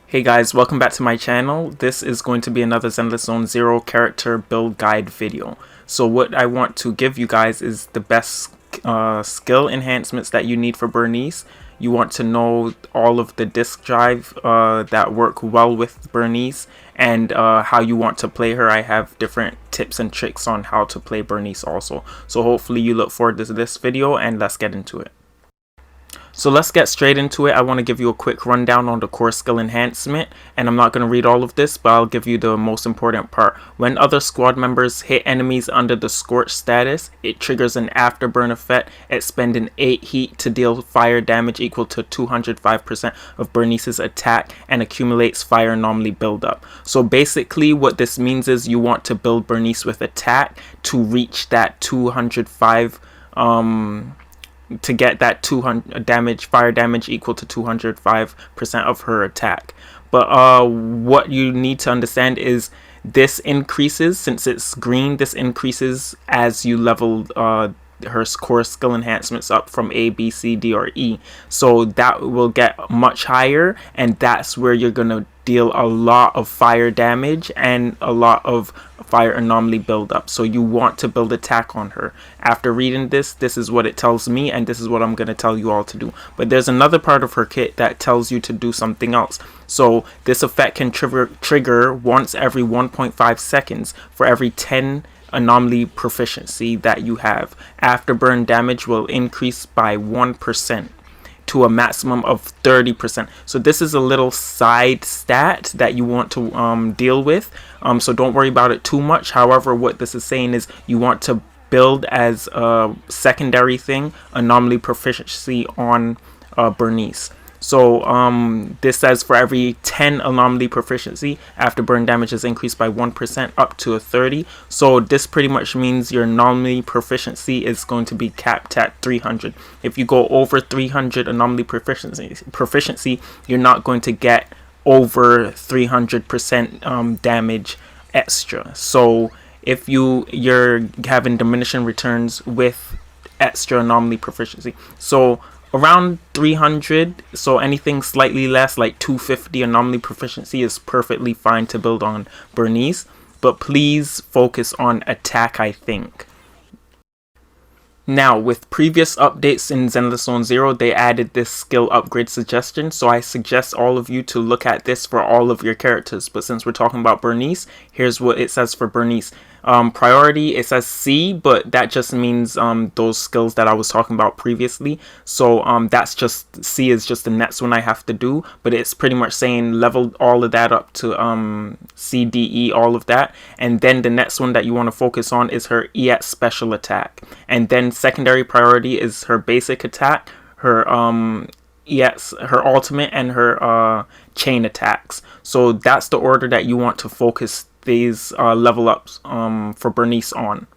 Hey guys, welcome back to my channel. This is going to be another Zenless Zone Zero character build guide video. So what I want to give you guys is the best skill enhancements that you need for Burnice. You want to know all of the disk drive that work well with Burnice and how you want to play her. I have different tips and tricks on how to play Burnice also. So hopefully you look forward to this video and let's get into it. So let's get straight into it. I want to give you a quick rundown on the core skill enhancement, and I'm not going to read all of this, but I'll give you the most important part. When other squad members hit enemies under the scorch status, it triggers an afterburn effect, expending 8 heat to deal fire damage equal to 205% of Burnice's attack and accumulates fire anomaly buildup. So basically what this means is you want to build Burnice with attack to reach that 205 to get that 200 fire damage equal to 205% of her attack. But what you need to understand is this increases, since it's green, this increases as you level her core skill enhancements up from A, B, C, D, or E. So that will get much higher, and that's where you're gonna deal a lot of fire damage and a lot of fire anomaly buildup. So you want to build attack on her. After reading this is what it tells me, and this is what I'm going to tell you all to do. But there's another part of her kit that tells you to do something else. So this effect can trigger once every 1.5 seconds for every 10 anomaly proficiency that you have. Afterburn damage will increase by 1% to a maximum of 30%. So this is a little side stat that you want to deal with. So don't worry about it too much. However, what this is saying is you want to build as a secondary thing anomaly proficiency on Burnice. So this says for every 10 anomaly proficiency, afterburn damage is increased by 1% up to a 30. So this pretty much means your anomaly proficiency is going to be capped at 300. If you go over 300 anomaly proficiency, you're not going to get over 300% damage extra. So if you're having diminishing returns with extra anomaly proficiency, so around 300, so anything slightly less like 250 anomaly proficiency is perfectly fine to build on Burnice, but please focus on attack, I think. Now, with previous updates in Zenless Zone Zero, they added this skill upgrade suggestion, so I suggest all of you to look at this for all of your characters. But since we're talking about Burnice, here's what it says for Burnice. Priority, it says C, but that just means those skills that I was talking about previously. So that's just, C is just the next one I have to do, but it's pretty much saying level all of that up to C, D, E, all of that. And then the next one that you want to focus on is her EX special attack. And then secondary priority is her basic attack, her EX, her ultimate, and her chain attacks. So that's the order that you want to focus these level ups for Burnice on.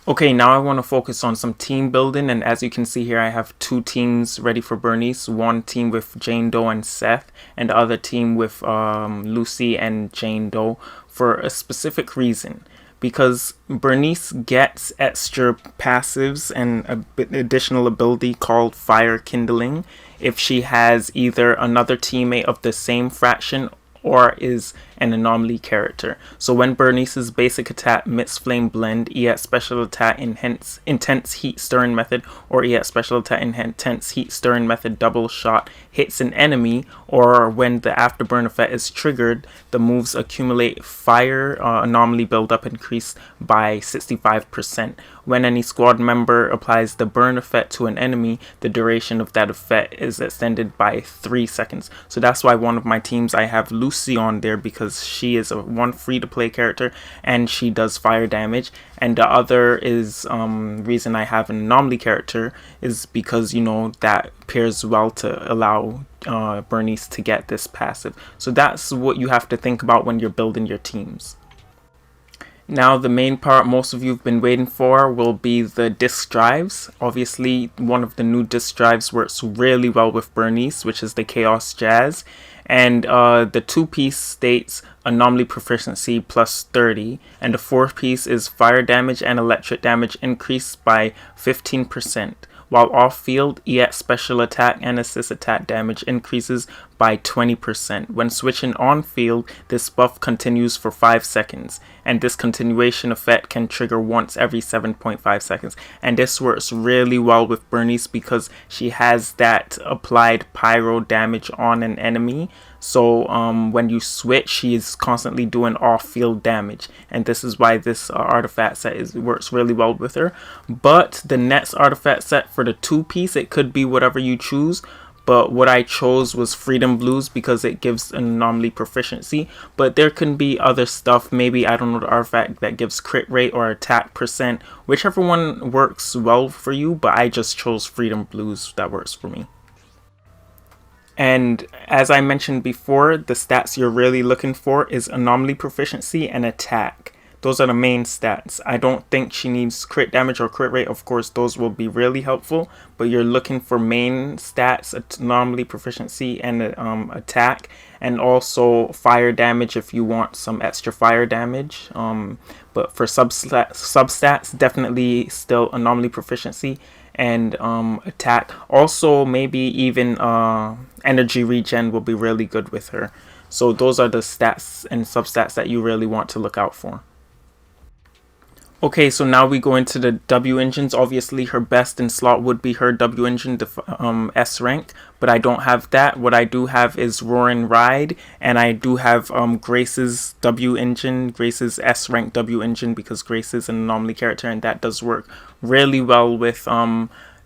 Okay, now I want to focus on some team building, and as you can see here, I have 2 teams ready for Burnice. One team with Jane Doe and Seth, and the other team with Lucy and Jane Doe, for a specific reason. Because Burnice gets extra passives and an additional ability called Fire Kindling if she has either another teammate of the same fraction or is an anomaly character. So when Burnice's basic attack Mixed Flame Blend, EX special attack Intense Heat Stirring Method, or EX special attack Intense Heat Stirring Method Double Shot hits an enemy, or when the afterburn effect is triggered, the moves accumulate fire anomaly buildup increase by 65%. When any squad member applies the burn effect to an enemy, the duration of that effect is extended by 3 seconds. So that's why one of my teams, I have Lucy on there, because she is one free-to-play character and she does fire damage. And the other is reason I have an anomaly character is because, you know, that pairs well to allow Burnice to get this passive. So that's what you have to think about when you're building your teams. Now the main part most of you have been waiting for will be the disk drives. Obviously one of the new disk drives works really well with Burnice, which is the Chaos Jazz. And the 2-piece states anomaly proficiency plus 30, and the 4th piece is fire damage and electric damage increased by 15%. While off field, EX special attack and assist attack damage increases by 20%. When switching on field, this buff continues for 5 seconds, and this continuation effect can trigger once every 7.5 seconds. And this works really well with Burnice because she has that applied pyro damage on an enemy. So when you switch, she is constantly doing off-field damage, and this is why this artifact set works really well with her. But the next artifact set for the 2-piece, it could be whatever you choose, but what I chose was Freedom Blues because it gives an anomaly proficiency. But there can be other stuff, maybe, I don't know, the artifact that gives crit rate or attack percent, whichever one works well for you, but I just chose Freedom Blues. That works for me. And as I mentioned before, the stats you're really looking for is anomaly proficiency and attack. Those are the main stats. I don't think she needs crit damage or crit rate. Of course, those will be really helpful, but you're looking for main stats, anomaly proficiency and attack, and also fire damage if you want some extra fire damage. But for substats, definitely still anomaly proficiency and attack. Also, maybe even energy regen will be really good with her. So those are the stats and substats that you really want to look out for. Okay, so now we go into the W engines. Obviously, her best in slot would be her W engine, the S rank, but I don't have that. What I do have is Roaring Ride, and I do have Grace's W engine, Grace's S rank W engine, because Grace is an anomaly character, and that does work really well with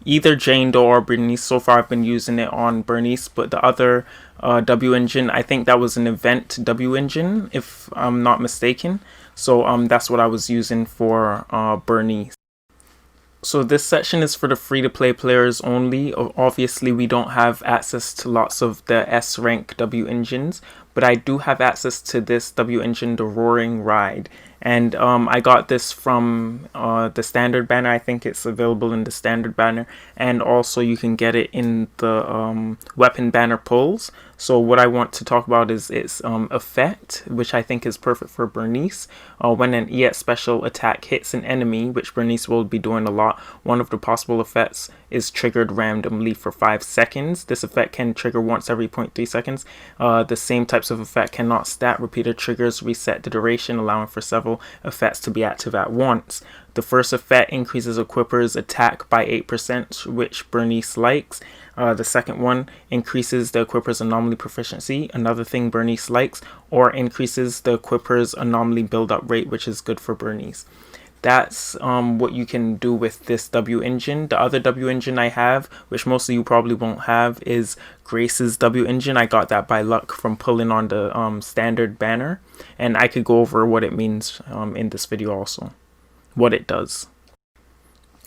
either Jane Doe or Burnice. So far, I've been using it on Burnice, but the other W engine, I think that was an event W engine, if I'm not mistaken. So that's what I was using for Burnice. So this section is for the free-to-play players only. Obviously, we don't have access to lots of the S-rank W engines, but I do have access to this W engine, the Roaring Ride. And I got this from the standard banner. I think it's available in the standard banner, and also you can get it in the weapon banner pulls. So what I want to talk about is its effect, which I think is perfect for Burnice. When an EX special attack hits an enemy, which Burnice will be doing a lot, one of the possible effects is triggered randomly for 5 seconds. This effect can trigger once every 0.3 seconds. The same types of effect cannot stat. Repeated triggers reset the duration, allowing for several effects to be active at once. The first effect increases Equipper's attack by 8%, which Burnice likes. The second one increases the Equipper's anomaly proficiency, another thing Burnice likes, or increases the Equipper's anomaly build-up rate, which is good for Burnice. That's what you can do with this W engine. The other W engine I have, which most of you probably won't have, is Grace's W engine. I got that by luck from pulling on the standard banner, and I could go over what it means in this video also, what it does.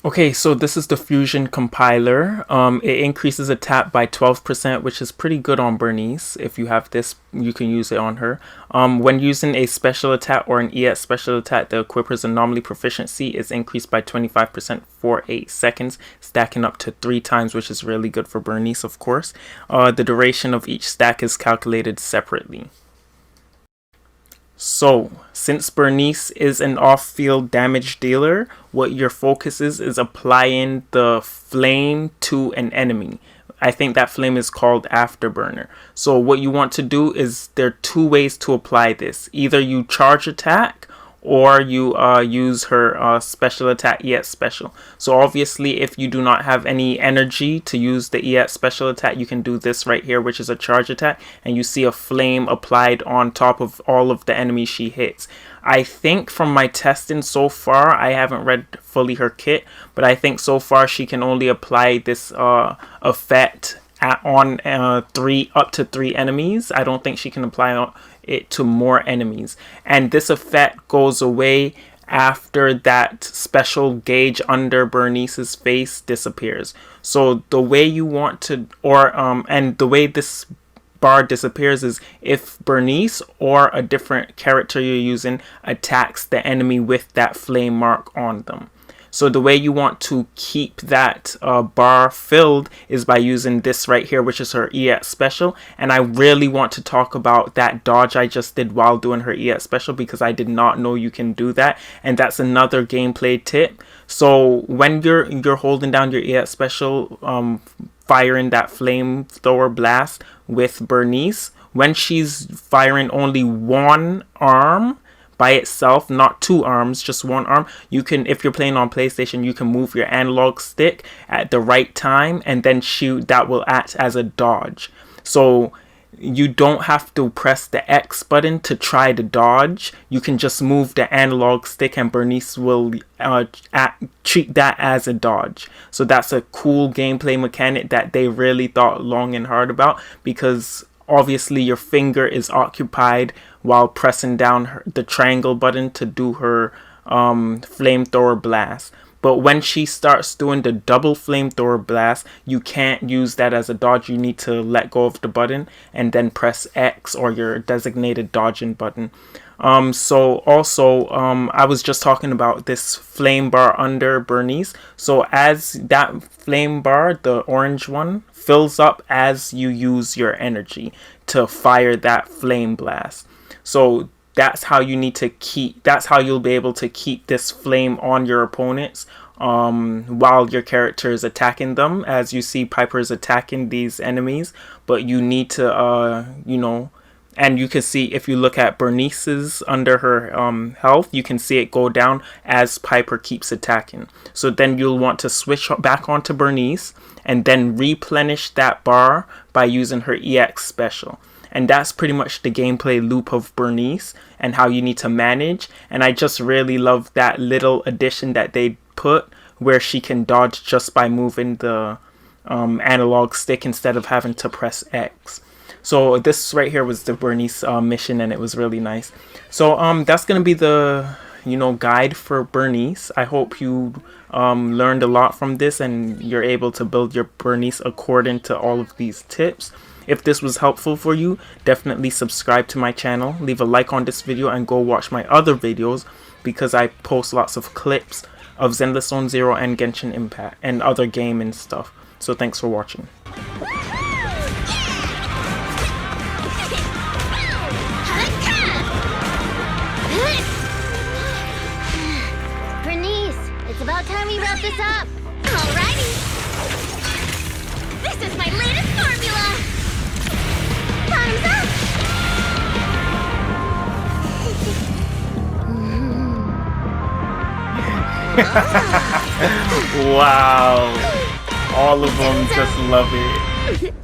Okay, so this is the Fusion compiler. It increases attack by 12%, which is pretty good on Burnice. If you have this, you can use it on her. When using a special attack or an EX special attack, the Equipper's anomaly proficiency is increased by 25% for 8 seconds, stacking up to 3 times, which is really good for Burnice, of course. The duration of each stack is calculated separately. So, since Burnice is an off-field damage dealer, what your focus is applying the flame to an enemy. I think that flame is called Afterburner. So what you want to do is, there are 2 ways to apply this. Either you charge attack, or you use her special attack EX special. So obviously, if you do not have any energy to use the EX special attack, you can do this right here, which is a charge attack, and you see a flame applied on top of all of the enemies she hits. I think from my testing so far, I haven't read fully her kit, but I think so far she can only apply this effect on up to 3 enemies. I don't think she can apply it to more enemies, and this effect goes away after that special gauge under Burnice's face disappears. So the way you want to, and the way this bar disappears is if Burnice or a different character you're using attacks the enemy with that flame mark on them. So the way you want to keep that bar filled is by using this right here, which is her EX special. And I really want to talk about that dodge I just did while doing her EX special, because I did not know you can do that, and that's another gameplay tip. So when you're holding down your EX special, firing that flamethrower blast with Burnice, when she's firing only one arm by itself, not two arms, just one arm, you can, if you're playing on PlayStation, you can move your analog stick at the right time and then shoot. That will act as a dodge. So you don't have to press the X button to try to dodge. You can just move the analog stick and Burnice will treat that as a dodge. So that's a cool gameplay mechanic that they really thought long and hard about, because obviously your finger is occupied while pressing down the triangle button to do her flamethrower blast. But when she starts doing the double flamethrower blast, you can't use that as a dodge. You need to let go of the button and then press X or your designated dodging button. So also, I was just talking about this flame bar under Burnice. So as that flame bar, the orange one, fills up as you use your energy to fire that flame blast. So that's how you need to keep, that's how you'll be able to keep this flame on your opponents while your character is attacking them. As you see, Piper's attacking these enemies, but you need to you know, and you can see, if you look at Burnice's under her health, you can see it go down as Piper keeps attacking. So then you'll want to switch back onto Burnice and then replenish that bar by using her EX special. And that's pretty much the gameplay loop of Burnice and how you need to manage. And I just really love that little addition that they put where she can dodge just by moving the analog stick instead of having to press X. So this right here was the Burnice mission, and it was really nice. So that's going to be the, you know, guide for Burnice. I hope you learned a lot from this and you're able to build your Burnice according to all of these tips. If this was helpful for you, definitely subscribe to my channel, leave a like on this video, and go watch my other videos, because I post lots of clips of Zenless Zone Zero and Genshin Impact and other gaming stuff. So thanks for watching. Burnice, it's about time we wrap this up. Alrighty. This is my latest formula. Bottoms up! Wow. All of them just love it.